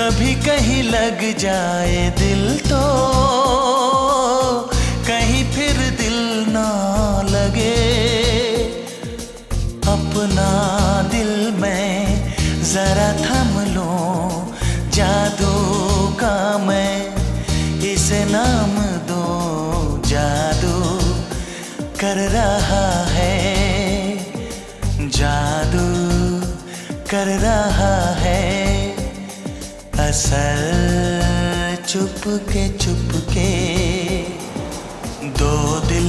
कभी कहीं लग जाए दिल तो कहीं फिर दिल ना लगे। अपना दिल मैं जरा थम लूं, जादू का मैं इसे नाम दूं। जादू कर रहा है, जादू कर रहा है, असल चुपके चुपके दो दिल